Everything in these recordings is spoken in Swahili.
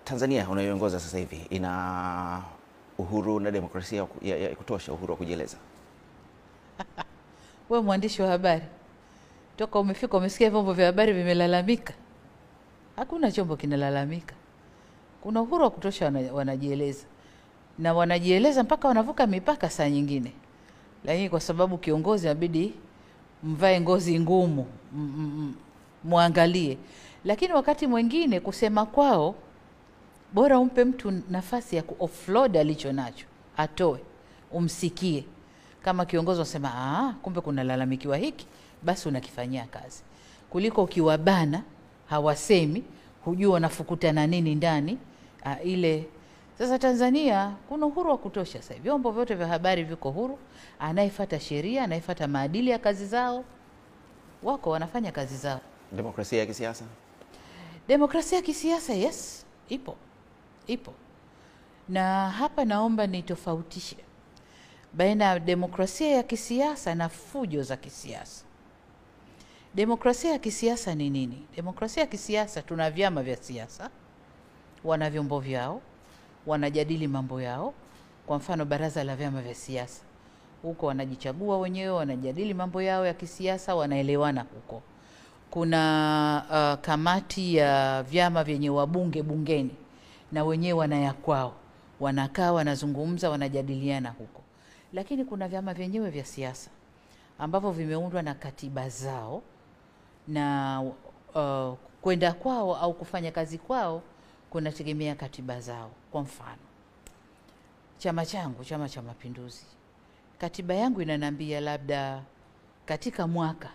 Tanzania unayoongoza sasa hivi ina uhuru na demokrasia ya kutosha, uhuru wa kujieleza? Wewe mwandishi wa habari, toka umefika umesikia vyombo vya habari vimelalamika? Hakuna chombo kinalalamika. Kuna uhuru wa kutosha, wanajieleza na wanajieleza mpaka wanavuka mipaka saa nyingine, lakini kwa sababu kiongozi inabidi mvae ngozi ngumu, muangalie. Lakini wakati mwingine kusema kwao bora umpe mtu nafasi ya ku-offload alicho nacho, atoe, umsikie. Kama kiongozi unasema kumbe kuna lalamikiwa hiki, basi unakifanyia kazi, kuliko ukiwabana hawasemi, hujua wanafukuta na nini ndani ile. Sasa Tanzania kuna uhuru wa kutosha sasa. Vyombo vyote vya habari viko huru, anayefuata sheria, anayefuata maadili ya kazi zao, wako wanafanya kazi zao. Demokrasia ya kisiasa? Demokrasia ya kisiasa, yes, ipo. Na hapa naomba nitofautishe baina ya demokrasia ya kisiasa na fujo za kisiasa. Demokrasia ya kisiasa ni nini? Demokrasia ya kisiasa, tuna vyama vya siasa, wana vyombo vyao, wanajadili mambo yao. Kwa mfano baraza la vyama vya siasa, huko wanajichagua wenyewe, wanajadili mambo yao ya kisiasa, wanaelewana huko. Kuna kamati ya vyama vyenye wabunge bungeni, na wenyewe wanaya kwao, wanakaa wanazungumza, wanajadiliana huko. Lakini kuna vyama vyenyewe vya siasa ambavyo vimeundwa na katiba zao, na kwenda kwao au kufanya kazi kwao kunategemea katiba zao. Kwa mfano chama changu, Chama cha Mapinduzi, katiba yangu inaniambia labda katika mwaka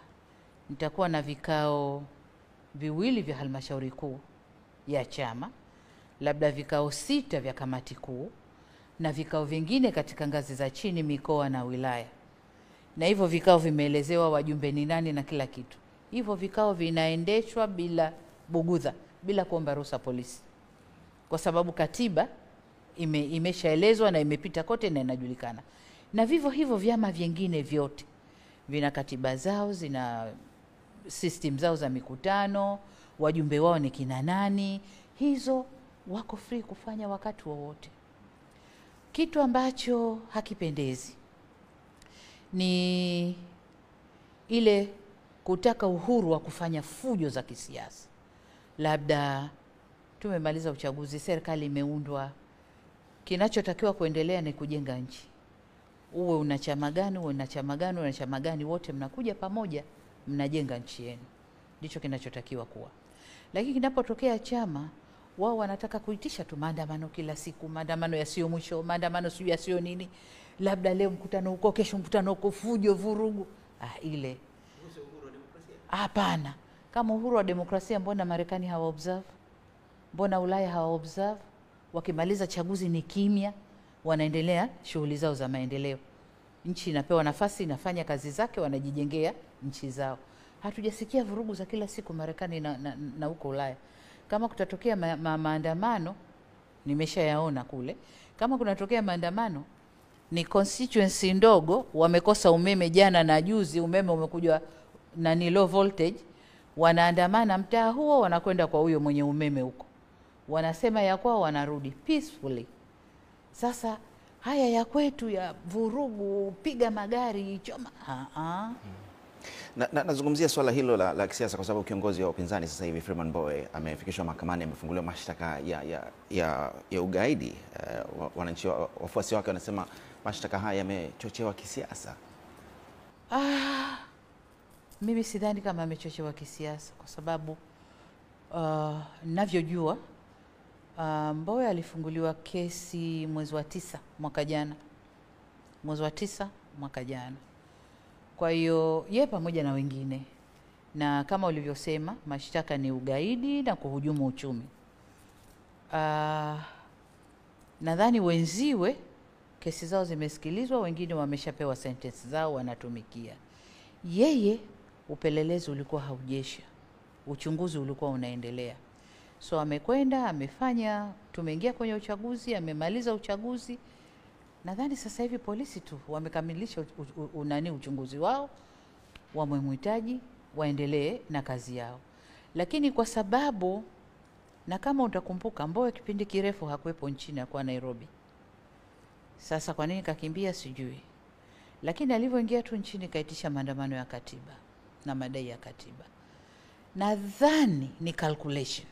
nitakuwa na vikao viwili vya halmashauri kuu ya chama, labda vikao 6 vya kamati kuu, na vikao vingine katika ngazi za chini, mikoa na wilaya. Na hivyo vikao vimeelezewa wajumbe ni nani na kila kitu. Hivyo vikao vinaendeshwa bila bugudha, bila kuomba ruhusa polisi, kwa sababu katiba imeshaelezwa na imepita kote na inajulikana. Na vivyo hivyo vyama vingine vyote vina katiba zao, zina system zao za mikutano, wajumbe wao ni kina nani. Hizo wako free kufanya wakati wowote. Kitu ambacho hakipendezi ni ile kutaka uhuru wa kufanya fujo za kisiasa. Labda tumemaliza uchaguzi, serikali imeundwa, kinachotakiwa kuendelea ni kujenga nchi. Uwe una chama gani, uwe una chama gani, una chama gani, wote mnakuja pamoja, mnajenga nchi yenu. Ndicho kinachotakiwa kuwa. Lakini kinapotokea chama, wao wanataka kuitisha tu maandamano kila siku, maandamano yasiyo mwisho, maandamano sio yasiyo nini, labda leo mkutano huko, kesho mkutano huko, fujo, vurugu. Ile uhuru wa demokrasia? Hapana. Kama uhuru wa demokrasia, mbona Marekani hawa observe? Mbona Ulaya hawa observe? Wakimaliza chaguzi ni kimya, wanaendelea shughuli zao za maendeleo. Nchi inapewa nafasi, inafanya kazi zake, wanajijengea nchi zao. Hatujasikia vurugu za kila siku Marekani na huko Ulaya. Kama kutatokea maandamano, nimeshayaona kule. Kama kunatokea maandamano, ni constituency ndogo, wamekosa umeme jana na juzi, umeme umekuja ni low voltage, wanaandamana mtaa huo, wanakwenda kwa huyo mwenye umeme huko, wanasema ya kwao, wanarudi peacefully. Sasa haya ya kwetu ya vurugu, piga magari, choma, Nazungumzia swala hilo la kisiasa kwa sababu kiongozi wa upinzani sasa hivi Freeman Mbowe amefikishwa mahakamani, amefunguliwa mashtaka ya ugaidi. Wananchi, wafuasi wake wanasema mashtaka haya yamechochewa kisiasa. Mimi sidhani kama amechochewa kisiasa, kwa sababu ninavyojua Mbowe alifunguliwa kesi mwezi wa 9 mwaka jana. Mwezi wa 9 mwaka jana. Kwa hiyo yeye pamoja na wengine, na kama ulivyosema, mashtaka ni ugaidi na kuhujumu uchumi. Nadhani wenziwe kesi zao zimesikilizwa, wengine wameshapewa sentence zao wanatumikia. Yeye upelelezi ulikuwa haujesha, uchunguzi ulikuwa unaendelea. So amekwenda, amefanya, tumeingia kwenye uchaguzi, amemaliza uchaguzi. Nadhani sasa hivi polisi tu wamekamilisha uchunguzi wao, wamemhitaji waendelee na kazi yao. Lakini kwa sababu Na kama utakumbuka, Mbowe kipindi kirefu hakuwepo nchini, akuwa Nairobi. Sasa kwa nini kakimbia sijui, lakini alivyoingia tu nchini kaitisha maandamano ya katiba na madai ya katiba. Nadhani ni calculation,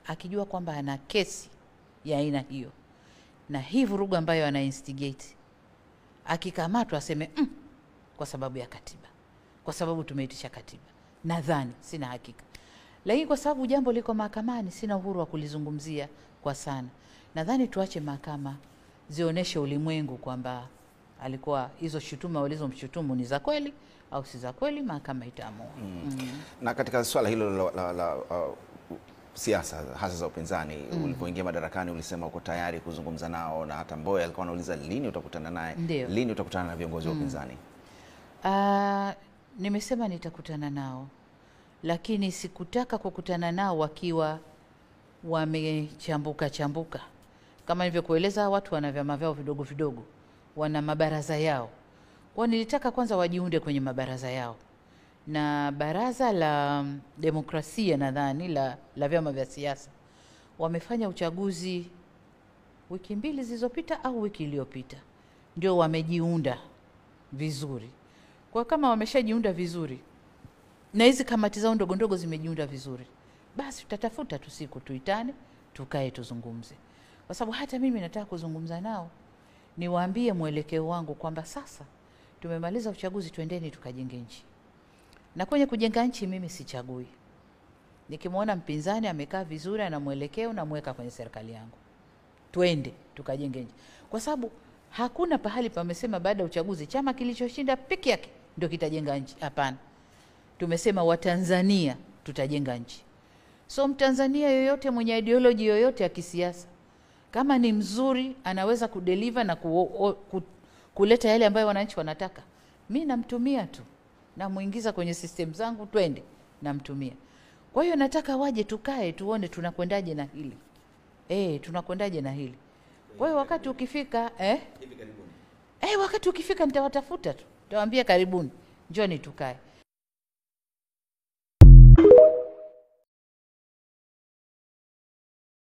akijua kwamba ana kesi ya aina hiyo na hii vurugu ambayo ana instigate, akikamatwa aseme kwa sababu ya katiba, kwa sababu tumeitisha katiba. Nadhani, sina hakika, lakini kwa sababu jambo liko mahakamani, sina uhuru wa kulizungumzia kwa sana. Nadhani tuache mahakama zioneshe ulimwengu kwamba alikuwa hizo shutuma walizomshutumu ni za kweli au si za kweli, mahakama itaamua. Na katika swala hilo la siasa hasa za upinzani, ulipoingia madarakani ulisema uko tayari kuzungumza nao, na hata Mbowe alikuwa anauliza lini utakutana naye, lini utakutana na viongozi wa upinzani? Nimesema nitakutana nao, lakini sikutaka kukutana nao wakiwa wamechambuka chambuka. Kama nilivyokueleza, watu wana vyama vyao vidogo vidogo, wana mabaraza yao. Kwa nilitaka kwanza wajiunde kwenye mabaraza yao, na baraza la demokrasia nadhani la vyama vya siasa wamefanya uchaguzi wiki 2 zilizopita au wiki iliyopita, ndio wamejiunda vizuri. Kwa kama wameshajiunda vizuri na hizi kamati zao ndogo ndogo zimejiunda vizuri, basi tutatafuta tu siku tuitane, tukae tuzungumze. Kwa sababu hata mimi nataka kuzungumza nao, niwaambie mwelekeo wangu kwamba sasa tumemaliza uchaguzi, twendeni tukajenge nchi. Na kwenye kujenga nchi mimi sichagui. Nikimwona mpinzani amekaa vizuri na mwelekeo, na mweka kwenye serikali yangu, twende tukajenge nchi. Kwa sababu hakuna pahali pamesema baada ya uchaguzi chama kilichoshinda peke yake ndio kitajenga nchi. Hapana. Tumesema Watanzania tutajenga nchi. So Mtanzania yoyote mwenye ideology yoyote ya kisiasa, kama ni mzuri, anaweza kudeliver na kuleta yale ambayo wananchi wanataka, mimi namtumia tu, namuingiza kwenye system zangu, twende, namtumia. Kwa hiyo nataka waje tukae tuone tunakwendaje na hili. Tunakwendaje na hili. Kwa hiyo wakati ukifika hivi karibuni. Wakati ukifika nitawatafuta tu. Nitawaambia karibuni, njoni tukae.